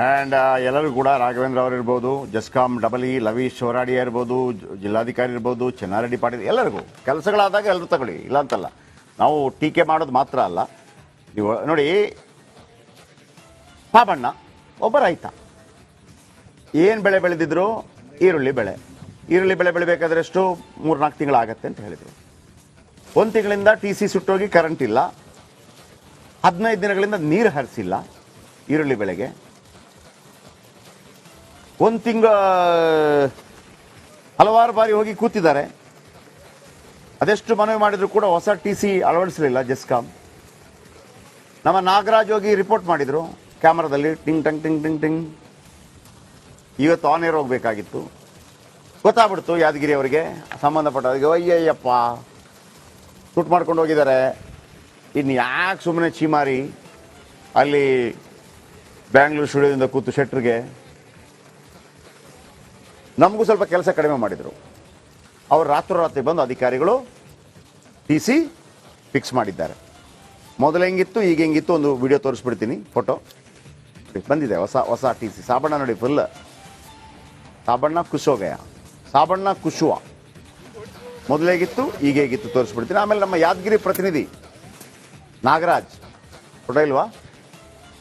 And ಎಲ್ಲರೂ ಕೂಡ ರಾಘವೇಂದ್ರ ಅವರು ಇರ್ಬೋದು, ಜಸ್ಕಾಂ ಡಬಲ್ ಇ ಲವೀಶ್ ಹೋರಾಡಿಯಾ ಇರ್ಬೋದು, ಜಿಲ್ಲಾಧಿಕಾರಿ ಇರ್ಬೋದು, ಚೆನ್ನಾರೆಡ್ಡಿ ಪಾಟೀಲ್, ಎಲ್ಲರಿಗೂ ಕೆಲಸಗಳಾದಾಗ ಎಲ್ಲರೂ ತಗೊಳ್ಳಿ, ಇಲ್ಲ ಅಂತಲ್ಲ. ನಾವು ಟೀಕೆ ಮಾಡೋದು ಮಾತ್ರ ಅಲ್ಲ. ನೀವು ನೋಡಿ, ಪಾಬಣ್ಣ ಒಬ್ಬ ರೈತ, ಏನು ಬೆಳೆ ಬೆಳೆದಿದ್ರು? ಈರುಳ್ಳಿ ಬೆಳೆ ಬೆಳಿಬೇಕಾದ್ರೆ ಎಷ್ಟು 3-4 ತಿಂಗಳಾಗತ್ತೆ ಅಂತ ಹೇಳಿದರು. 1 ತಿಂಗಳಿಂದ TC ಸುಟ್ಟೋಗಿ ಕರೆಂಟ್ ಇಲ್ಲ, 15 ದಿನಗಳಿಂದ ನೀರು ಹರಿಸಿಲ್ಲ ಈರುಳ್ಳಿ ಬೆಳೆಗೆ. 1 ತಿಂಗಳ ಹಲವಾರು ಬಾರಿ ಹೋಗಿ ಕೂತಿದ್ದಾರೆ. ಅದೆಷ್ಟು ಮನವಿ ಮಾಡಿದ್ರು ಕೂಡ ಹೊಸ TC ಅಳವಡಿಸಲಿಲ್ಲ ಜೆಸ್ಕಾಂ. ನಮ್ಮ ನಾಗರಾಜ್ ಹೋಗಿ ರಿಪೋರ್ಟ್ ಮಾಡಿದರು ಕ್ಯಾಮ್ರಾದಲ್ಲಿ, ಟಿಂಗ್ ಟಂಗ್ ಟಿಂಗ್ ಟಿಂಗ್ ಟಿಂಗ್. ಇವತ್ತು ಆನ್ ಏರ್ ಹೋಗಬೇಕಾಗಿತ್ತು, ಗೊತ್ತಾಗ್ಬಿಡ್ತು ಯಾದಗಿರಿ ಅವರಿಗೆ, ಸಂಬಂಧಪಟ್ಟವರಿಗೆ. ಅಯ್ಯಯ್ಯಪ್ಪ, ಶೂಟ್ ಮಾಡ್ಕೊಂಡು ಹೋಗಿದ್ದಾರೆ, ಇನ್ನು ಯಾಕೆ ಸುಮ್ಮನೆ ಚೀಮಾರಿ ಅಲ್ಲಿ ಬ್ಯಾಂಗ್ಳೂರು ಸ್ಟುಡಿಯೋದಿಂದ ಕೂತು ಶೆಟ್ರಿಗೆ. ನಮಗೂ ಸ್ವಲ್ಪ ಕೆಲಸ ಕಡಿಮೆ ಮಾಡಿದರು. ಅವರು ರಾತ್ರೋರಾತ್ರಿ ಬಂದು ಅಧಿಕಾರಿಗಳು TC ಫಿಕ್ಸ್ ಮಾಡಿದ್ದಾರೆ. ಮೊದಲು ಹೆಂಗಿತ್ತು ಈಗ ಹೆಂಗಿತ್ತು ಒಂದು ವಿಡಿಯೋ ತೋರಿಸ್ಬಿಡ್ತೀನಿ, ಫೋಟೋ ಬಂದಿದೆ. ಹೊಸ TC ಸಾಬಣ್ಣ ನೋಡಿ, ಫುಲ್ ಸಾಬಣ್ಣ ಕುಶೋಗಯ, ಸಾಬಣ್ಣ ಕುಶುವ. ಮೊದಲೇಗಿತ್ತು ಈಗ ಹೇಗಿತ್ತು ತೋರಿಸ್ಬಿಡ್ತೀನಿ. ಆಮೇಲೆ ನಮ್ಮ ಯಾದಗಿರಿ ಪ್ರತಿನಿಧಿ ನಾಗರಾಜ್ ಫೋಟೋ ಇಲ್ವಾ?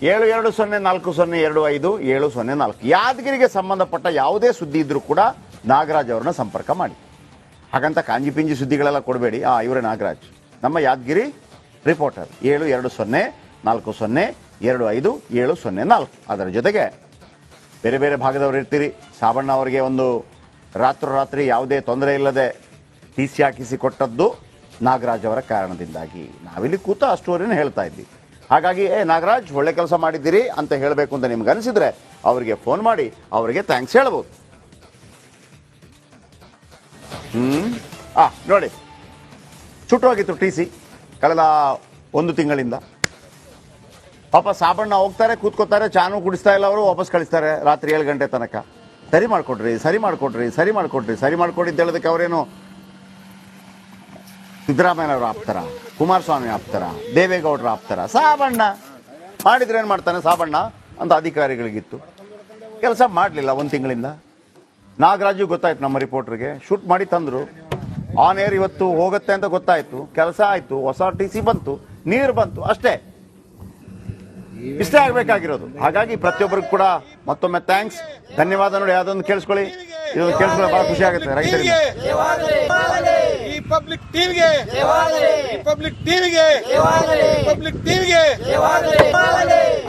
7204025704. ಯಾದಗಿರಿಗೆ ಸಂಬಂಧಪಟ್ಟ ಯಾವುದೇ ಸುದ್ದಿ ಇದ್ರೂ ಕೂಡ ನಾಗರಾಜ್ ಅವ್ರನ್ನ ಸಂಪರ್ಕ ಮಾಡಿ. ಹಾಗಂತ ಕಾಂಜಿ ಪಿಂಜಿ ಸುದ್ದಿಗಳೆಲ್ಲ ಕೊಡಬೇಡಿ. ಇವರೇ ನಾಗರಾಜ್, ನಮ್ಮ ಯಾದಗಿರಿ ರಿಪೋರ್ಟರ್. 7204025704. ಅದರ ಜೊತೆಗೆ ಬೇರೆ ಬೇರೆ ಭಾಗದವರು ಇರ್ತೀರಿ. ಸಾಬಣ್ಣ ಅವರಿಗೆ ಒಂದು ರಾತ್ರೋರಾತ್ರಿ ಯಾವುದೇ ತೊಂದರೆ ಇಲ್ಲದೆ TC ಹಾಕಿಸಿ ಕೊಟ್ಟದ್ದು ನಾಗರಾಜ್ ಅವರ ಕಾರಣದಿಂದಾಗಿ. ನಾವಿಲ್ಲಿ ಕೂತ ಅಷ್ಟುವರೆನೇ ಹೇಳ್ತಾ ಇದ್ವಿ. ಹಾಗಾಗಿ ನಾಗರಾಜ್ ಒಳ್ಳೆ ಕೆಲಸ ಮಾಡಿದ್ದೀರಿ ಅಂತ ಹೇಳಬೇಕು ಅಂತ ನಿಮ್ಗೆ ಅನಿಸಿದ್ರೆ ಅವರಿಗೆ ಫೋನ್ ಮಾಡಿ ಅವರಿಗೆ ಥ್ಯಾಂಕ್ಸ್ ಹೇಳ್ಬೋದು. ನೋಡಿ, ಸುಟ್ಟೋಗಿತ್ತು TC ಕಳೆದ 1 ತಿಂಗಳಿಂದ. ಪಾಪ ಸಾಬಣ್ಣ ಹೋಗ್ತಾರೆ, ಕೂತ್ಕೋತಾರೆ, ಚಾನು ಕುಡಿಸ್ತಾ ಇಲ್ಲ ಅವರು, ವಾಪಸ್ ಕಳಿಸ್ತಾರೆ ರಾತ್ರಿ 7 ಗಂಟೆ ತನಕ. ಸರಿ ಮಾಡ್ಕೊಡ್ರಿ ಹೇಳೋದಕ್ಕೆ ಅವರೇನು ಸಿದ್ದರಾಮಯ್ಯನವರು ಆಪ್ತಾರ, ಕುಮಾರಸ್ವಾಮಿ ಆಪ್ತಾರ, ದೇವೇಗೌಡರು ಆಪ್ತಾರ? ಸಾಬಣ್ಣ ಮಾಡಿದ್ರೆ ಏನು ಮಾಡ್ತಾನೆ ಸಾಬಣ್ಣ ಅಂತ ಅಧಿಕಾರಿಗಳಿಗಿತ್ತು. ಕೆಲಸ ಮಾಡಲಿಲ್ಲ 1 ತಿಂಗಳಿಂದ. ನಾಗರಾಜು ಗೊತ್ತಾಯ್ತು, ನಮ್ಮ ರಿಪೋರ್ಟರ್ಗೆ ಶೂಟ್ ಮಾಡಿ ತಂದರು. ಆನ್ ಏರ್ ಇವತ್ತು ಹೋಗುತ್ತೆ ಅಂತ ಗೊತ್ತಾಯ್ತು, ಕೆಲಸ ಆಯ್ತು, ಹೊಸ TC ಬಂತು, ನೀರು ಬಂತು, ಅಷ್ಟೇ. ಇಷ್ಟೇ ಆಗಬೇಕಾಗಿರೋದು. ಹಾಗಾಗಿ ಪ್ರತಿಯೊಬ್ಬರಿಗೂ ಕೂಡ ಮತ್ತೊಮ್ಮೆ ಥ್ಯಾಂಕ್ಸ್, ಧನ್ಯವಾದ. ನೋಡಿ, ಅದೊಂದು ಕೇಳಿಸ್ಕೊಳ್ಳಿ, ಇದೊಂದು ಕೇಳಿಸ್ಕೊಳ್ಳಿ, ಬಹಳ ಖುಷಿ ಆಗುತ್ತೆ ರೈತರಿಗೆ.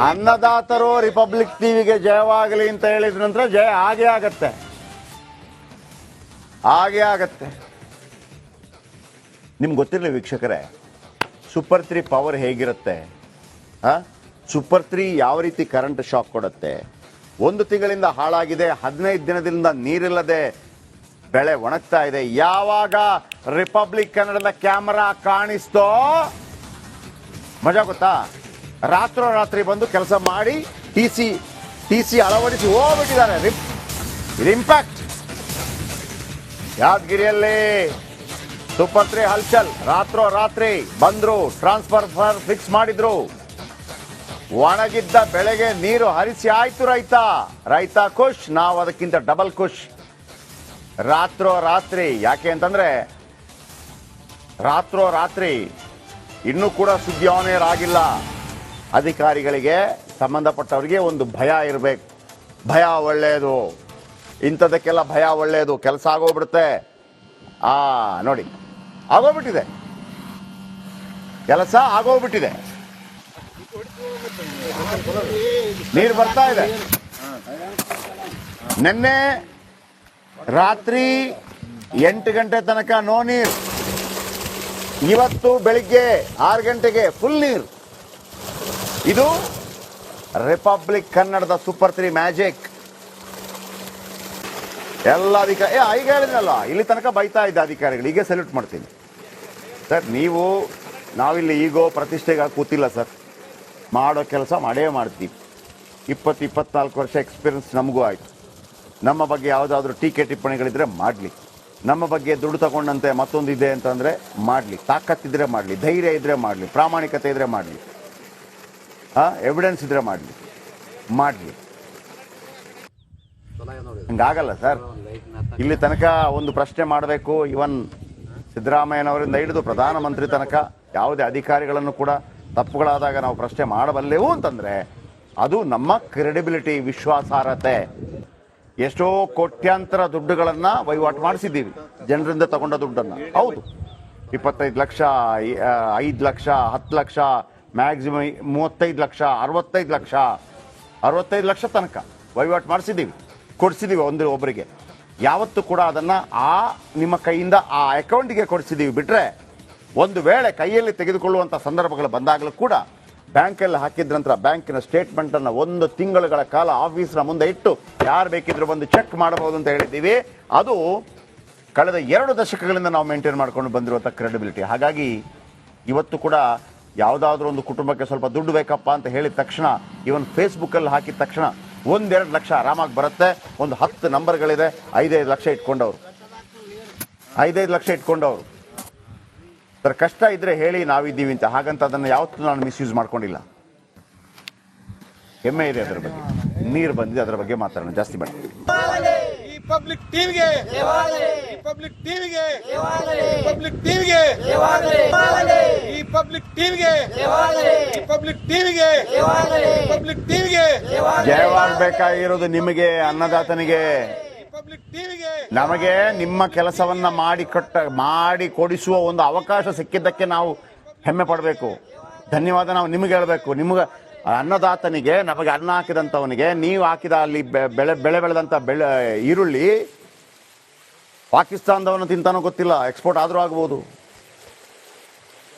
ಅನ್ನದಾತರು ರಿಪಬ್ಲಿಕ್ ಟಿವಿಗೆ ಜಯವಾಗಲಿ ಅಂತ ಹೇಳಿದ ನಂತರ ಜಯ ಹಾಗೆ ಆಗತ್ತೆ. ನಿಮ್ಗೆ ಗೊತ್ತಿರಲಿ ವೀಕ್ಷಕರೇ, ಸೂಪರ್ 3 ಪವರ್ ಹೇಗಿರುತ್ತೆ. ಸೂಪರ್ 3 ಯಾವ ರೀತಿ ಕರೆಂಟ್ ಶಾಕ್ ಕೊಡುತ್ತೆ. 1 ತಿಂಗಳಿಂದ ಹಾಳಾಗಿದೆ, 15 ದಿನದಿಂದ ನೀರಿಲ್ಲದೆ ಬೆಳೆ ಒಣಗ್ತಾ ಇದೆ. ಯಾವಾಗ ರಿಪಬ್ಲಿಕ್ ಕನ್ನಡದ ಕ್ಯಾಮರಾ ಕಾಣಿಸ್ತೋ ಮಜಾ ಗೊತ್ತಾ? ರಾತ್ರೋರಾತ್ರಿ ಬಂದು ಕೆಲಸ ಮಾಡಿ TC ಅಳವಡಿಸಿ ಹೋಗ್ಬಿಟ್ಟಿದ್ದಾರೆ. ಇದು ಇಂಪ್ಯಾಕ್ಟ್. ಯಾದಗಿರಿಯಲ್ಲಿ ಸೂಪರ್ 3 ಹಲ್ಚಲ್. ರಾತ್ರೋರಾತ್ರಿ ಬಂದ್ರು, ಟ್ರಾನ್ಸ್ಫರ್ ಫಿಕ್ಸ್ ಮಾಡಿದ್ರು, ಒಣಗಿದ್ದ ಬೆಳೆಗೆ ನೀರು ಹರಿಸಿ ಆಯ್ತು. ರೈತ ಖುಷ್, ನಾವು ಅದಕ್ಕಿಂತ ಡಬಲ್ ಖುಷ್. ರಾತ್ರೋರಾತ್ರಿ ಯಾಕೆ ಅಂತಂದ್ರೆ ರಾತ್ರೋರಾತ್ರಿ ಇನ್ನೂ ಕೂಡ ಸುದ್ದಿ ಆನ್ ಏರ್ ಆಗಿಲ್ಲ. ಅಧಿಕಾರಿಗಳಿಗೆ, ಸಂಬಂಧಪಟ್ಟವರಿಗೆ ಒಂದು ಭಯ ಇರಬೇಕು. ಭಯ ಒಳ್ಳೆಯದು, ಇಂಥದಕ್ಕೆಲ್ಲ ಭಯ ಒಳ್ಳೆಯದು. ಕೆಲಸ ಆಗೋಗ್ಬಿಡುತ್ತೆ. ನೋಡಿ, ಆಗೋಗ್ಬಿಟ್ಟಿದೆ, ಕೆಲಸ ಆಗೋಗ್ಬಿಟ್ಟಿದೆ. ನೀರು ಬರ್ತಾ ಇದೆ. ನಿನ್ನೆ ರಾತ್ರಿ 8 ಗಂಟೆ ತನಕ ನೋ ನೀರು. ಇವತ್ತು ಬೆಳಿಗ್ಗೆ 6 ಗಂಟೆಗೆ ಫುಲ್ ನೀರು. ಇದು ರಿಪಬ್ಲಿಕ್ ಕನ್ನಡದ ಸೂಪರ್ 3 ಮ್ಯಾಜಿಕ್. ಎಲ್ಲ ಅಧಿಕಾರಿ ಈಗ ಹೇಳಿದ್ನಲ್ಲ, ಇಲ್ಲಿ ತನಕ ಬೈತಾ ಇದ್ದ ಅಧಿಕಾರಿಗಳು, ಈಗ ಸಲ್ಯೂಟ್ ಮಾಡ್ತೀನಿ ಸರ್. ನಾವಿಲ್ಲಿ ಈಗೋ ಪ್ರತಿಷ್ಠೆಗಾಗಿ ಕೂತಿಲ್ಲ ಸರ್, ಮಾಡೋ ಕೆಲಸ ಮಾಡೇ ಮಾಡ್ತೀವಿ. 20-24 ವರ್ಷ ಎಕ್ಸ್ಪೀರಿಯನ್ಸ್ ನಮಗೂ ಆಯಿತು. ನಮ್ಮ ಬಗ್ಗೆ ಯಾವುದಾದ್ರೂ ಟೀಕೆ ಟಿಪ್ಪಣಿಗಳಿದ್ರೆ ಮಾಡಲಿ, ನಮ್ಮ ಬಗ್ಗೆ ದುಡ್ಡು ತಗೊಂಡಂತೆ ಮತ್ತೊಂದು ಇದೆ ಅಂತಂದರೆ ಮಾಡಲಿ, ತಾಕತ್ತಿದ್ರೆ ಮಾಡಲಿ, ಧೈರ್ಯ ಇದ್ದರೆ ಮಾಡಲಿ, ಪ್ರಾಮಾಣಿಕತೆ ಇದ್ದರೆ ಮಾಡಲಿ, ಎವಿಡೆನ್ಸ್ ಇದ್ದರೆ ಮಾಡಲಿ. ಹಂಗಾಗಲ್ಲ ಸರ್. ಇಲ್ಲಿ ತನಕ ಒಂದು ಪ್ರಶ್ನೆ ಮಾಡಬೇಕು, ಇವನ್ ಸಿದ್ದರಾಮಯ್ಯನವರಿಂದ ಹಿಡಿದು ಪ್ರಧಾನಮಂತ್ರಿ ತನಕ ಯಾವುದೇ ಅಧಿಕಾರಿಗಳನ್ನು ಕೂಡ ತಪ್ಪುಗಳಾದಾಗ ನಾವು ಪ್ರಶ್ನೆ ಮಾಡಬಲ್ಲೆವು ಅಂತಂದ್ರೆ ಅದು ನಮ್ಮ ಕ್ರೆಡಿಬಿಲಿಟಿ, ವಿಶ್ವಾಸಾರ್ಹತೆ. ಎಷ್ಟೋ ಕೋಟ್ಯಾಂತರ ದುಡ್ಡುಗಳನ್ನ ವಹಿವಾಟು ಮಾಡಿಸಿದ್ದೀವಿ ಜನರಿಂದ ತಗೊಂಡ ದುಡ್ಡನ್ನ. ಹೌದು, 25 ಲಕ್ಷ, 5 ಲಕ್ಷ, 10 ಲಕ್ಷ, ಮ್ಯಾಕ್ಸಿಮಮ್ 35 ಲಕ್ಷ, 65 ಲಕ್ಷ ತನಕ ವಹಿವಾಟು ಮಾಡಿಸಿದ್ದೀವಿ, ಕೊಡಿಸಿದ್ದೀವಿ ಒಬ್ಬರಿಗೆ. ಯಾವತ್ತೂ ಕೂಡ ಅದನ್ನು ನಿಮ್ಮ ಕೈಯಿಂದ ಆ ಅಕೌಂಟಿಗೆ ಕೊಡಿಸಿದ್ದೀವಿ ಬಿಟ್ಟರೆ, ಒಂದು ವೇಳೆ ಕೈಯಲ್ಲಿ ತೆಗೆದುಕೊಳ್ಳುವಂಥ ಸಂದರ್ಭಗಳು ಬಂದಾಗಲೂ ಕೂಡ ಬ್ಯಾಂಕಲ್ಲಿ ಹಾಕಿದ ನಂತರ ಬ್ಯಾಂಕಿನ ಸ್ಟೇಟ್ಮೆಂಟನ್ನು 1 ತಿಂಗಳುಗಳ ಕಾಲ ಆಫೀಸ್ನ ಮುಂದೆ ಇಟ್ಟು ಯಾರು ಬೇಕಿದ್ರೂ ಬಂದು ಚೆಕ್ ಮಾಡಬಹುದು ಅಂತ ಹೇಳಿದ್ದೀವಿ. ಅದು ಕಳೆದ 2 ದಶಕಗಳಿಂದ ನಾವು ಮೇಂಟೈನ್ ಮಾಡ್ಕೊಂಡು ಬಂದಿರುವಂಥ ಕ್ರೆಡಿಬಿಲಿಟಿ. ಹಾಗಾಗಿ ಇವತ್ತು ಕೂಡ ಯಾವುದಾದ್ರೂ ಒಂದು ಕುಟುಂಬಕ್ಕೆ ಸ್ವಲ್ಪ ದುಡ್ಡು ಬೇಕಪ್ಪ ಅಂತ ಹೇಳಿದ ತಕ್ಷಣ, ಇವನ್ ಫೇಸ್ಬುಕ್ಕಲ್ಲಿ ಹಾಕಿದ ತಕ್ಷಣ 1-2 ಲಕ್ಷ ಆರಾಮಾಗಿ ಬರುತ್ತೆ. ಒಂದು 10 ನಂಬರ್ಗಳಿದೆ, 5-5 ಲಕ್ಷ ಇಟ್ಕೊಂಡವ್ರು, 5-5 ಲಕ್ಷ ಇಟ್ಕೊಂಡವ್ರು. ಸರ್, ಕಷ್ಟ ಇದ್ರೆ ಹೇಳಿ, ನಾವಿದ್ದೀವಿ ಅಂತ. ಹಾಗಂತ ಅದನ್ನು ಯಾವತ್ತೂ ನಾನು ಮಿಸ್ಯೂಸ್ ಮಾಡ್ಕೊಂಡಿಲ್ಲ. ಹೆಮ್ಮೆ ಇದೆ ಅದರ ಬಗ್ಗೆ. ನೀರು ಬಂದಿದೆ, ಅದರ ಬಗ್ಗೆ ಮಾತಾಡೋಣ, ಜಾಸ್ತಿ ಬೇಡ. ಪಬ್ಲಿಕ್ ಟಿವಿಗೆ, ಪಬ್ಲಿಕ್ ಟಿವಿಗೆ, ಪಬ್ಲಿಕ್ ಟಿವಿಗೆ, ಈ ಪಬ್ಲಿಕ್ ಟಿವಿಗೆ, ಪಬ್ಲಿಕ್ ಟಿವಿಗೆ, ಪಬ್ಲಿಕ್ ಟಿವಿಗೆ ಜಯವಾಗಬೇಕಾಗಿರೋದು ನಿಮಗೆ, ಅನ್ನದಾತನಿಗೆ. ಪಬ್ಲಿಕ್ ಟಿವಿಗೆ ನಮಗೆ ನಿಮ್ಮ ಕೆಲಸವನ್ನ ಮಾಡಿ ಕೊಡಿಸುವ ಒಂದು ಅವಕಾಶ ಸಿಕ್ಕಿದ್ದಕ್ಕೆ ನಾವು ಹೆಮ್ಮೆ ಪಡಬೇಕು, ಧನ್ಯವಾದ ನಾವು ನಿಮಗೆ ಹೇಳಬೇಕು. ನಿಮಗೆ ಅನ್ನದಾತನಿಗೆ, ನಮಗೆ ಅನ್ನ ಹಾಕಿದಂಥವನಿಗೆ, ನೀವು ಹಾಕಿದ ಅಲ್ಲಿ ಬೆಳೆ ಬೆಳೆದಂಥ ಈರುಳ್ಳಿ ಪಾಕಿಸ್ತಾನದವನು ತಿಂತಾನೋ ಗೊತ್ತಿಲ್ಲ, ಎಕ್ಸ್ಪೋರ್ಟ್ ಆದರೂ ಆಗ್ಬೋದು.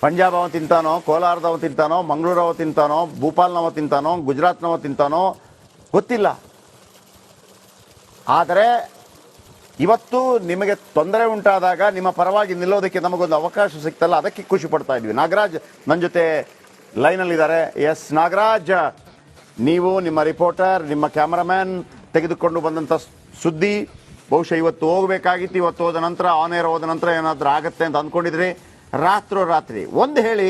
ಪಂಜಾಬ್ ಅವ ತಿಂತಾನೋ, ಕೋಲಾರದವ ತಿಂತಾನೋ, ಮಂಗಳೂರವ ತಿಂತಾನೋ, ಭೂಪಾಲ್ನವ ತಿಂತಾನೋ, ಗುಜರಾತ್ನವ ತಿಂತಾನೋ ಗೊತ್ತಿಲ್ಲ. ಆದರೆ ಇವತ್ತು ನಿಮಗೆ ತೊಂದರೆ ಉಂಟಾದಾಗ ನಿಮ್ಮ ಪರವಾಗಿ ನಿಲ್ಲೋದಕ್ಕೆ ನಮಗೊಂದು ಅವಕಾಶ ಸಿಕ್ತಲ್ಲ, ಅದಕ್ಕೆ ಖುಷಿ ಪಡ್ತಾ ಇದ್ವಿ. ನಾಗರಾಜ್ ನನ್ನ ಜೊತೆ ಲೈನಲ್ಲಿದ್ದಾರೆ. ಎಸ್ ನಾಗರಾಜ್, ನೀವು, ನಿಮ್ಮ ರಿಪೋರ್ಟರ್, ನಿಮ್ಮ ಕ್ಯಾಮರಾಮ್ಯಾನ್ ತೆಗೆದುಕೊಂಡು ಬಂದಂಥ ಸುದ್ದಿ ಬಹುಶಃ ಇವತ್ತು ಹೋಗಬೇಕಾಗಿತ್ತು. ಇವತ್ತು ಹೋದ ನಂತರ, ಆನ್ ಏರ್ ಹೋದ ನಂತರ ಏನಾದರೂ ಆಗತ್ತೆ ಅಂತ ಅಂದ್ಕೊಂಡಿದ್ರಿ. ರಾತ್ರಿ ಒಂದು ಹೇಳಿ,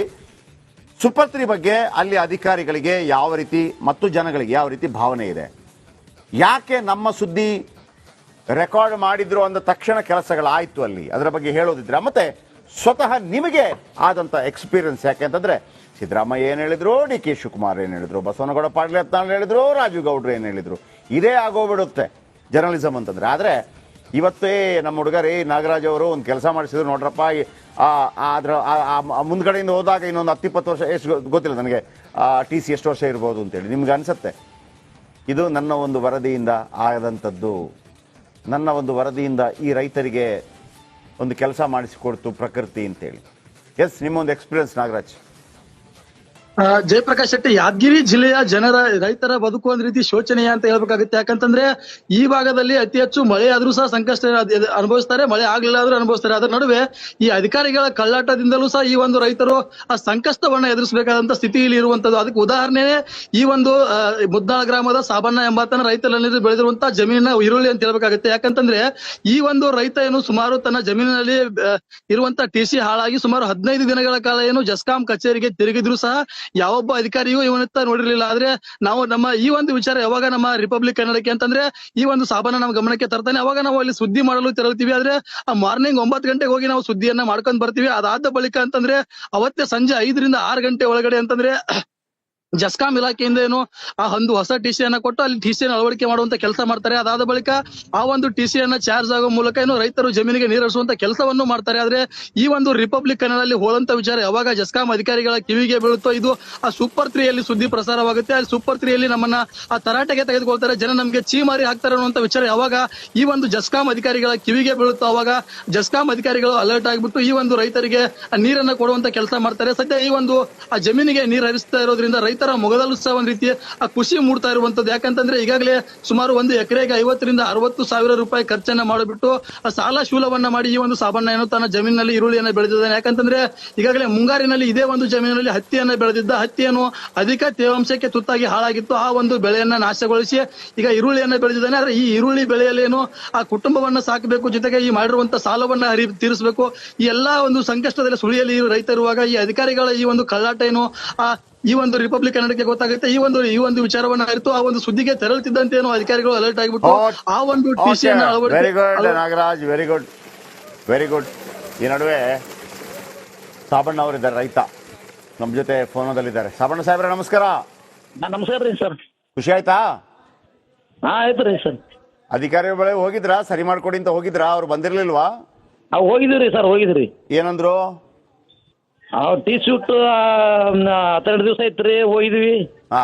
ಸೂಪರ್ 3 ಬಗ್ಗೆ ಅಲ್ಲಿ ಅಧಿಕಾರಿಗಳಿಗೆ ಯಾವ ರೀತಿ ಮತ್ತು ಜನಗಳಿಗೆ ಯಾವ ರೀತಿ ಭಾವನೆ ಇದೆ? ಯಾಕೆ ನಮ್ಮ ಸುದ್ದಿ ರೆಕಾರ್ಡ್ ಮಾಡಿದ್ರು ಅಂದ ತಕ್ಷಣ ಕೆಲಸಗಳಾಯಿತು ಅಲ್ಲಿ? ಅದರ ಬಗ್ಗೆ ಹೇಳೋದಿದ್ರೆ, ಮತ್ತೆ ಸ್ವತಃ ನಿಮಗೆ ಆದಂಥ ಎಕ್ಸ್ಪೀರಿಯನ್ಸ್. ಯಾಕೆಂತಂದ್ರೆ ಸಿದ್ದರಾಮಯ್ಯ ಏನು ಹೇಳಿದ್ರು, ಡಿ ಕೆ ಶಿವಕುಮಾರ್ ಏನು ಹೇಳಿದ್ರು, ಬಸವನಗೌಡ ಪಾಟೀಲ್ ಯತ್ನಾಳ್ ಹೇಳಿದ್ರು, ರಾಜು ಗೌಡ್ರು ಏನು ಹೇಳಿದ್ರು, ಇದೇ ಆಗೋಗ್ಬಿಡುತ್ತೆ ಜರ್ನಲಿಸಮ್ ಅಂತಂದ್ರೆ. ಆದರೆ ಇವತ್ತೇ ನಮ್ಮ ಹುಡುಗರೇ ನಾಗರಾಜ್ ಅವರು ಒಂದು ಕೆಲಸ ಮಾಡಿಸಿದ್ರು ನೋಡ್ರಪ್ಪ. ಅದರ ಮುಂದ್ಗಡೆಯಿಂದ ಹೋದಾಗ ಇನ್ನೊಂದು 10-20 ವರ್ಷ, ಎಷ್ಟು ಗೊತ್ತಿಲ್ಲ ನನಗೆ, TC ಎಷ್ಟು ವರ್ಷ ಇರ್ಬೋದು ಅಂತೇಳಿ ನಿಮ್ಗೆ ಅನ್ಸುತ್ತೆ. ಇದು ನನ್ನ ಒಂದು ವರದಿಯಿಂದ ಆದಂಥದ್ದು. ನನ್ನ ಒಂದು ವರದಿಯಿಂದ ಈ ರೈತರಿಗೆ ಒಂದು ಕೆಲಸ ಮಾಡಿಸಿಕೊಡ್ತು ಪ್ರಕೃತಿ ಅಂತೇಳಿ. ಎಸ್, ನಿಮ್ಮೊಂದು ಎಕ್ಸ್ಪೀರಿಯನ್ಸ್ ನಾಗರಾಜ್. ಜಯಪ್ರಕಾಶ್ ಶೆಟ್ಟಿ, ಯಾದಗಿರಿ ಜಿಲ್ಲೆಯ ರೈತರ ಬದುಕು ಒಂದ್ ರೀತಿ ಶೋಚನೀಯ ಅಂತ ಹೇಳ್ಬೇಕಾಗುತ್ತೆ. ಯಾಕಂತಂದ್ರೆ ಈ ಭಾಗದಲ್ಲಿ ಅತಿ ಹೆಚ್ಚು ಮಳೆ ಆದ್ರೂ ಸಹ ಸಂಕಷ್ಟ ಅನುಭವಿಸ್ತಾರೆ, ಮಳೆ ಆಗ್ಲಿಲ್ಲ ಆದ್ರೂ ಅನುಭವಿಸ್ತಾರೆ. ಅದರ ನಡುವೆ ಈ ಅಧಿಕಾರಿಗಳ ಕಳ್ಳಾಟದಿಂದಲೂ ಸಹ ಈ ಒಂದು ರೈತರು ಆ ಸಂಕಷ್ಟವನ್ನ ಎದುರಿಸಬೇಕಾದಂತ ಸ್ಥಿತಿಯಲ್ಲಿ ಇರುವಂತದ್ದು. ಅದಕ್ಕೆ ಉದಾಹರಣೆ ಈ ಒಂದು ಮುದ್ದಾಳ ಗ್ರಾಮದ ಸಾಬಣ್ಣ ಎಂಬಾತನ ರೈತರಲ್ಲಿ ಬೆಳೆದಿರುವಂತಹ ಜಮೀನಿನ ಈರುಳ್ಳಿ ಅಂತ ಹೇಳ್ಬೇಕಾಗುತ್ತೆ. ಯಾಕಂತಂದ್ರೆ ಈ ಒಂದು ರೈತ ಏನು ಸುಮಾರು ತನ್ನ ಜಮೀನಿನಲ್ಲಿ ಇರುವಂತ TC ಹಾಳಾಗಿ ಸುಮಾರು 15 ದಿನಗಳ ಕಾಲ ಏನು ಜಸ್ಕಾಂ ಕಚೇರಿಗೆ ತಿರುಗಿದ್ರು ಸಹ ಯಾವೊಬ್ಬ ಅಧಿಕಾರಿಯೂ ಇವನತ್ತ ನೋಡಿರ್ಲಿಲ್ಲ. ಆದ್ರೆ ನಾವು ನಮ್ಮ ಈ ಒಂದು ವಿಚಾರ ಯಾವಾಗ ನಮ್ಮ ರಿಪಬ್ಲಿಕ್ ಕನ್ನಡಕ್ಕೆ ಅಂತಂದ್ರೆ ಈ ಒಂದು ಸಾಬಣ್ಣ ನಮ್ಮ ಗಮನಕ್ಕೆ ತರ್ತಾನೆ, ಅವಾಗ ನಾವು ಅಲ್ಲಿ ಸುದ್ದಿ ಮಾಡಲು ತೆರಳುತ್ತೀವಿ. ಆದ್ರೆ ಆ ಮಾರ್ನಿಂಗ್ 9 ಗಂಟೆಗೆ ಹೋಗಿ ನಾವು ಸುದ್ದಿಯನ್ನ ಮಾಡ್ಕೊಂಡ್ ಬರ್ತೀವಿ. ಅದಾದ ಬಳಿಕ ಅಂತಂದ್ರೆ ಅವತ್ತೇ ಸಂಜೆ 5 ರಿಂದ 6 ಗಂಟೆ ಒಳಗಡೆ ಅಂತಂದ್ರೆ ಜಸ್ಕಾಂ ಇಲಾಖೆಯಿಂದ ಏನು ಆ ಒಂದು ಹೊಸ TC ಅನ್ನ ಕೊಟ್ಟು ಅಲ್ಲಿ TC ಅಳವಡಿಕೆ ಮಾಡುವಂತ ಕೆಲಸ ಮಾಡ್ತಾರೆ. ಅದಾದ ಬಳಿಕ ಆ ಒಂದು TC ಅನ್ನ ಚಾರ್ಜ್ ಆಗೋ ಮೂಲಕ ಏನು ರೈತರು ಜಮೀನಿಗೆ ನೀರಿಸುವಂತ ಕೆಲಸವನ್ನು ಮಾಡ್ತಾರೆ. ಆದ್ರೆ ಈ ಒಂದು ರಿಪಬ್ಲಿಕ್ ಕನ್ನಡದಲ್ಲಿ ಹೋದಂತ ವಿಚಾರ ಯಾವಾಗ ಜಸ್ಕಾಂ ಅಧಿಕಾರಿಗಳ ಕಿವಿಗೆ ಬೀಳುತ್ತೋ, ಇದು ಆ ಸೂಪರ್ 3 ಯಲ್ಲಿ ಸುದ್ದಿ ಪ್ರಸಾರವಾಗುತ್ತೆ. ಅಲ್ಲಿ ಸೂಪರ್ 3 ಯಲ್ಲಿ ನಮ್ಮನ್ನ ಆ ತರಾಟೆಗೆ ತೆಗೆದುಕೊಳ್ತಾರೆ, ಜನ ನಮ್ಗೆ ಚೀಮಾರಿ ಹಾಕ್ತಾರೆ ಅನ್ನುವಂತ ವಿಚಾರ ಯಾವಾಗ ಈ ಒಂದು ಜಸ್ಕಾಂ ಅಧಿಕಾರಿಗಳ ಕಿವಿಗೆ ಬೀಳುತ್ತೋ, ಅವಾಗ ಜಸ್ಕಾಂ ಅಧಿಕಾರಿಗಳು ಅಲರ್ಟ್ ಆಗಿಬಿಟ್ಟು ಈ ಒಂದು ರೈತರಿಗೆ ನೀರನ್ನ ಕೊಡುವಂತ ಕೆಲಸ ಮಾಡ್ತಾರೆ. ಸದ್ಯ ಈ ಒಂದು ಆ ಜಮೀನಿಗೆ ನೀರು ಹರಿಸ್ತಾ ಇರೋದ್ರಿಂದ ರೈತರ ಮೊಗದಲ್ಲೂ ಸಹ ಒಂದ್ ರೀತಿಯ ಖುಷಿ ಮೂಡ್ತಾ ಇರುವಂತದ್ದು. ಯಾಕಂತಂದ್ರೆ ಈಗಾಗಲೇ ಸುಮಾರು 1 ಎಕರೆಗೆ 50 ರಿಂದ 60 ಸಾವಿರ ರೂಪಾಯಿ ಖರ್ಚನ್ನ ಮಾಡಿಬಿಟ್ಟು ಸಾಲ ಶೂಲವನ್ನ ಮಾಡಿ ಈ ಒಂದು ಸಾಬಣ್ಣ ಏನು ತನ್ನ ಜಮೀನಿನಲ್ಲಿ ಈರುಳ್ಳಿಯನ್ನ ಬೆಳೆದಿದ್ದಾನೆ. ಯಾಕಂತಂದ್ರೆ ಈಗಾಗಲೇ ಮುಂಗಾರಿನಲ್ಲಿ ಇದೇ ಒಂದು ಜಮೀನಿನಲ್ಲಿ ಹತ್ತಿಯನ್ನ ಬೆಳೆದಿದ್ದ, ಹತ್ತಿಯನ್ನು ಅಧಿಕ ತೇವಾಂಶಕ್ಕೆ ತುತ್ತಾಗಿ ಹಾಳಾಗಿತ್ತು. ಆ ಒಂದು ಬೆಳೆಯನ್ನ ನಾಶಗೊಳಿಸಿ ಈಗ ಈರುಳ್ಳಿಯನ್ನ ಬೆಳೆದಿದ್ದಾನೆ. ಆದ್ರೆ ಈ ಈರುಳ್ಳಿ ಬೆಳೆಯಲ್ಲಿ ಏನು ಆ ಕುಟುಂಬವನ್ನ ಸಾಕಬೇಕು, ಜೊತೆಗೆ ಈ ಮಾಡಿರುವಂತ ಸಾಲವನ್ನ ತೀರಿಸಬೇಕು. ಈ ಎಲ್ಲಾ ಒಂದು ಸಂಕಷ್ಟದಲ್ಲಿ ಸುಳಿಯಲ್ಲಿ ರೈತ ಇರುವಾಗ ಈ ಅಧಿಕಾರಿಗಳ ಈ ಒಂದು ಕಳ್ಳಾಟ ಏನು ಆ ಈ ಒಂದು ರಿಪಬ್ಲಿಕ್ ಕನ್ನಡಕ್ಕೆ ಗೊತ್ತಾಗುತ್ತೆ. ಈ ಒಂದು ವಿಚಾರವನ್ನ ಅರಿತು ಆ ಒಂದು ಸುದ್ದಿಗೆ ತೆರಳುತ್ತಿದ್ದಂತೆ ಏನೋ ಅಧಿಕಾರಿಗಳು ಅಲರ್ಟ್ ಆಗಿಬಿಟ್ಟು ಆ ಒಂದು TC very good Nagaraj, very good very good. ಈ ನಡುವೆ ಸಾಬಣ್ಣ ಅವರಿದ್ದಾರೆ, ರೈತ ನಮ್ಮ ಜೊತೆ ಫೋನದಲ್ಲಿದ್ದಾರೆ. ಸಾಬಣ್ಣ ಸಾಹೇಬ್ರೆ ನಮಸ್ಕಾರ. ನಮಸ್ಕಾರ ರೀ ಸರ್. ಖುಷಿ ಆಯ್ತಾ? ಆಯ್ತು ರೀ ಸರ್. ಅಧಿಕಾರಿಗಳ ಬಳಿ ಹೋಗಿದ್ರಾ, ಸರಿ ಮಾಡ್ಕೊಡಿ ಅಂತ ಹೋಗಿದ್ರಾ? ಅವ್ರು ಬಂದಿರ್ಲಿಲ್ವಾ? ಹೋಗಿದ್ವಿ ರೀ ಸರ್, ಹೋಗಿದ್ರಿ. ಏನಂದ್ರು? ಟೀ ಶೂಟ್ 12 ದಿವಸ ಐತ್ರಿ, ಹೋಗಿದ್ವಿ. ಹಾ,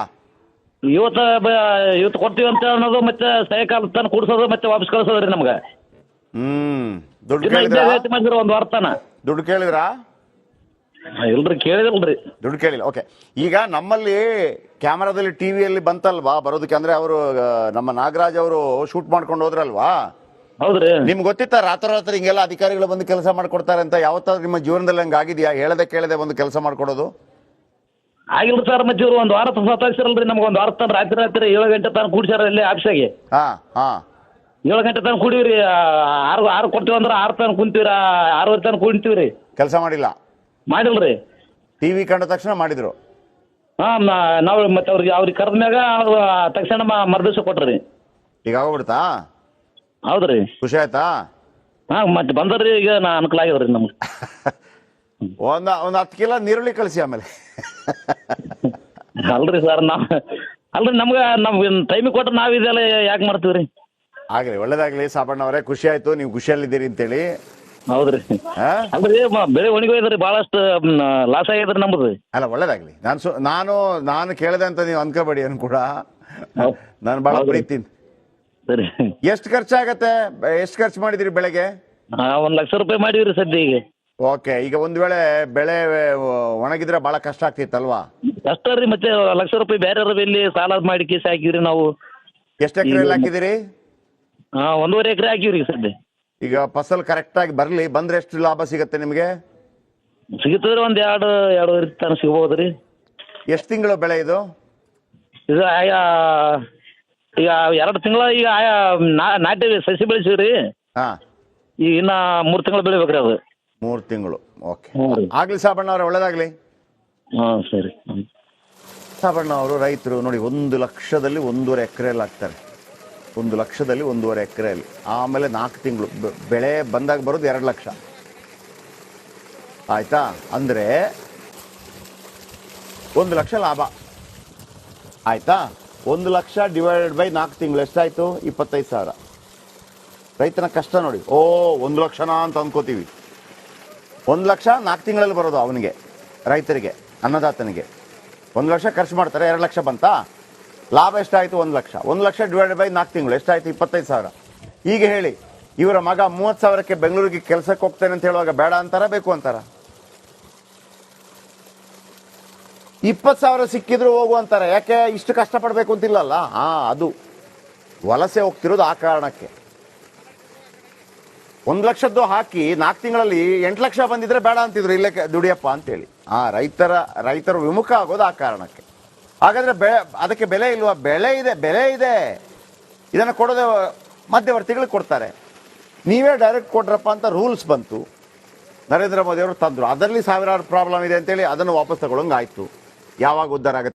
ಇವತ್ತು ಕೊಡ್ತೀವಿ ಅಂತ ಅನ್ನೋದು, ಮತ್ತೆ ಸಾಯಂಕಾಲ ತನ ಕೂಡ್ಸೋದು, ಮತ್ತೆ ವಾಪಸ್ ಕಳ್ಸೋದ್ರಿ ನಮ್ಗೆ. ದುಡ್ಡು ಕೇಳಿದ್ರಾ? ಮಾಡಿದ್ರು ಒಂದು ವಾರ ತನ. ದುಡ್ಡು ಕೇಳಿದ್ರಾ? ಇಲ್ರಿ, ಕೇಳಿದಿಲ್ರಿ. ದುಡ್ಡು ಕೇಳಿಲ್ಲ. ಓಕೆ, ಈಗ ನಮ್ಮಲ್ಲಿ ಕ್ಯಾಮರಾದಲ್ಲಿ ಟಿವಿಯಲ್ಲಿ ಬಂತಲ್ವಾ ಬರೋದಕ್ಕೆ, ಅಂದ್ರೆ ಅವರು ನಮ್ಮ ನಾಗರಾಜ್ ಅವರು ಶೂಟ್ ಮಾಡ್ಕೊಂಡು ಹೋದ್ರಲ್ವಾ? ಹೌದ್ರಿ. ನಿಮ್ಗೆ ಗೊತ್ತಿತ್ತ ರಾತ್ರೋರಾತ್ರಿ ಹಿಂಗೆಲ್ಲ ಅಧಿಕಾರಿಗಳು ಬಂದು ಕೆಲಸ ಮಾಡ್ಕೊಡ್ತಾರೆ ಅಂತ? ಯಾವತ್ತಾದ್ರೂ ನಿಮ್ಮ ಜೀವನದಲ್ಲಿ ಹಂಗೆ ಆಗಿದೆಯಾ? ಹೇಳದೆ ಕೇಳದೆ ಒಂದು ಕೆಲಸ ಮಾಡ್ಕೊಡೋದು? ಆಗಿಲ್ಲ ಸರ್. ಮತ್ತೆ ಇವ್ರು ಒಂದು ವಾರ ಸತಾಯಿಸಿರಲ್ರಿ ನಮ್ಗೆ. ಒಂದು ವಾರ ತನ ರಾತ್ರಿ 7 ಗಂಟೆ ತನಕ ಕೂಡ್ಸ್ಯಾರ ಇಲ್ಲಿ ಆಫೀಸಾಗೆ. ಹಾ ಹಾ 7 ಗಂಟೆ ತನಕ ಕುಡಿವ್ರಿ. 6 ಕೊಡ್ತೀವಿ ಅಂದ್ರೆ 6 ತನಕ ಕುಂತೀವ್ರಿ, 6:30 ತನಕ ಕುಂತೀವ್ರಿ. ಕೆಲಸ ಮಾಡಿಲ್ಲ? ಮಾಡಿಲ್ರಿ. ಟಿವಿ ಕಂಡ ತಕ್ಷಣ ಮಾಡಿದ್ರು? ನಾವು ಮತ್ತೆ ಅವ್ರಿಗೆ ಕರೆದ ಮ್ಯಾಗ ತಕ್ಷಣ ಮರ್ದಿವ್ಸ ಕೊಟ್ರಿ. ಈಗ ಆಗೋಗ್ಬಿಡ್ತಾ? ಹೌದ್ರಿ. ಖುಷಿ ಆಯ್ತಾ? ಮತ್ತೆ ಬಂದ್ರಿ, ಈಗ ಅನುಕೂಲ ಆಗ್ಯದ್ರಿ ನಮ್ಗೆ. ಒಂದು 10 ಕಿಲೋ ನೀರುಳ್ಳಿ ಕಳಿಸಿ ಆಮೇಲೆ. ಅಲ್ರಿ ಸರ್, ಅಲ್ರಿ ನಮ್ಗೆ ಟೈಮಿಗೆ ಕೊಟ್ರೆ ನಾವ್ ಇದೆಲ್ಲ ಯಾಕೆ ಮಾಡ್ತೀವ್ರಿ? ಆಗ್ಲಿ, ಒಳ್ಳೇದಾಗ್ಲಿ ಸಾಬಣ್ಣ ಅವರೇ. ಖುಷಿ ಆಯ್ತು ನೀವು ಖುಷಿಯಲ್ಲಿದ್ದೀರಿ ಅಂತೇಳಿ. ಹೌದ್ರಿ. ಅಲ್ರಿ, ಬೆಳೆ ಒಣಗೋಯ್ದ್ರಿ, ಬಹಳಷ್ಟು ಲಾಸ್ ಆಗ್ಯದ್ರಿ ನಮ್ದು. ಅಲ್ಲ, ಒಳ್ಳೇದಾಗ್ಲಿ. ನಾನು ಕೇಳಿದೆ ಅಂತ ನೀವು ಅನ್ಕೋಬೇಡಿ ಏನು ಕೂಡ. ನಾನು ಬಹಳ ಪ್ರೀತಿ. ಸರಿ. ಎಷ್ಟು ಖರ್ಚಾಗತ್ತೆ? ಎಷ್ಟು ಖರ್ಚು ಮಾಡಿದಿರಿ ಬೆಳೆಗೆ? 1 ಲಕ್ಷ ರೂಪಾಯಿ ಮಾಡಿವ್ರಿ ಸದ್ಯ ಈಗ. ಓಕೆ, ಈಗ ಒಂದ್ ವೇಳೆ ಬೆಳೆ ಒಣಗಿದ್ರೆ ಬಹಳ ಕಷ್ಟ ಆಗ್ತಿತ್ತಲ್ವಾ? ಕಷ್ಟ ರೀ. ಮತ್ತೆ 1 ಲಕ್ಷ ರೂಪಾಯಿ ಬೇರೆ ಇಲ್ಲಿ ಸಾಲ ಮಾಡಿ ಕೇಸ್ ಹಾಕಿವ್ರಿ ನಾವು. ಎಷ್ಟು ಎಕರೆ ಹಾಕಿದಿರಿ? 1.5 ಎಕರೆ ಹಾಕಿವ್ರಿ ಸದ್ಯ. ಈಗ ಫಸಲ್ ಕರೆಕ್ಟ್ ಆಗಿ ಬರ್ಲಿ, ಬಂದ್ರೆ ಎಷ್ಟು ಲಾಭ ಸಿಗತ್ತೆ ನಿಮ್ಗೆ? ಸಿಗುತ್ತದ್ರಿ, 2-2.5 ತನಕ ಸಿಗ್ಬೋದ್ರಿ. ಎಷ್ಟು ತಿಂಗಳು ಬೆಳೆ ಇದು? ಇದು ಈಗ 2 ತಿಂಗಳ ಈಗ ನಾಟಿ ಸಸಿ ಬೆಳೆಸಿವ್ರಿ. ಹಾ, ಈಗ ಇನ್ನ 3 ತಿಂಗಳು ಬೆಳಿಬೇಕ್ರಿ ಅದು. 3 ತಿಂಗಳು. ಓಕೆ, ಹ್ಞೂ ರೀ. ಆಗ್ಲಿ ಸಾಬಣ್ಣ ಅವ್ರೆ, ಒಳ್ಳೇದಾಗ್ಲಿ. ಸರಿ. ಸಾಬಣ್ಣ ಅವರು ರೈತರು ನೋಡಿ, 1 ಲಕ್ಷದಲ್ಲಿ 1.5 ಎಕರೆಯಲ್ಲಿ ಹಾಕ್ತಾರೆ. 1 ಲಕ್ಷದಲ್ಲಿ 1.5 ಎಕರೆಯಲ್ಲಿ. ಆಮೇಲೆ 4 ತಿಂಗಳು ಬೆಳೆ ಬಂದಾಗ ಬರೋದು 2 ಲಕ್ಷ. ಆಯ್ತಾ? ಅಂದ್ರೆ 1 ಲಕ್ಷ ಲಾಭ ಆಯ್ತಾ? 1 ಲಕ್ಷ ಡಿವೈಡೆಡ್ ಬೈ 4 ತಿಂಗಳು ಎಷ್ಟಾಯ್ತು? 25,000. ರೈತನ ಕಷ್ಟ ನೋಡಿ. 1 ಲಕ್ಷನಾ ಅಂತ ಅನ್ಕೋತೀವಿ. 1 ಲಕ್ಷ 4 ತಿಂಗಳಲ್ಲಿ ಬರೋದು ಅವನಿಗೆ, ರೈತರಿಗೆ, ಅನ್ನದಾತನಿಗೆ. 1 ಲಕ್ಷ ಖರ್ಚು ಮಾಡ್ತಾರೆ, 2 ಲಕ್ಷ ಬಂತಾ? ಲಾಭ ಎಷ್ಟಾಯ್ತು? 1 ಲಕ್ಷ. 1 ಲಕ್ಷ ಡಿವೈಡೆಡ್ ಬೈ 4 ತಿಂಗಳು ಎಷ್ಟಾಯ್ತು? 25,000. ಈಗ ಹೇಳಿ, ಇವರ ಮಗ 30,000ಕ್ಕೆ ಬೆಂಗಳೂರಿಗೆ ಕೆಲಸಕ್ಕೆ ಹೋಗ್ತೇನೆ ಅಂತ ಹೇಳುವಾಗ ಬೇಡ ಅಂತಾರ, ಬೇಕು ಅಂತಾರ? 20,000 ಸಿಕ್ಕಿದ್ರು ಹೋಗು ಅಂತಾರೆ. ಯಾಕೆ? ಇಷ್ಟು ಕಷ್ಟಪಡಬೇಕು ಅಂತಿಲ್ಲಲ್ಲ. ಅದು ವಲಸೆ ಹೋಗ್ತಿರೋದು ಆ ಕಾರಣಕ್ಕೆ. 1 ಲಕ್ಷದ್ದು ಹಾಕಿ 4 ತಿಂಗಳಲ್ಲಿ 8 ಲಕ್ಷ ಬಂದಿದ್ರೆ ಬೇಡ ಅಂತಿದ್ರು, ಇಲ್ಲೇ ದುಡಿಯಪ್ಪ ಅಂತೇಳಿ. ರೈತರು ವಿಮುಖ ಆಗೋದು ಆ ಕಾರಣಕ್ಕೆ. ಹಾಗಾದ್ರೆ ಅದಕ್ಕೆ ಬೆಲೆ ಇಲ್ವಾ? ಬೆಲೆ ಇದೆ. ಇದನ್ನು ಕೊಡೋದೇ ಮಧ್ಯವರ್ತಿಗಳಿಗೆ ಕೊಡ್ತಾರೆ. ನೀವೇ ಡೈರೆಕ್ಟ್ ಕೊಡ್ರಪ್ಪ ಅಂತ ರೂಲ್ಸ್ ಬಂತು, ನರೇಂದ್ರ ಮೋದಿ ಅವರು ತಂದ್ರು. ಅದರಲ್ಲಿ ಸಾವಿರಾರು ಪ್ರಾಬ್ಲಮ್ ಇದೆ ಅಂತೇಳಿ ಅದನ್ನು ವಾಪಸ್ ತಗೊಳ್ಳಂಗೆ ಆಯ್ತು. ಯಾವಾಗ ಉದ್ಧಾರ ಆಗುತ್ತೆ?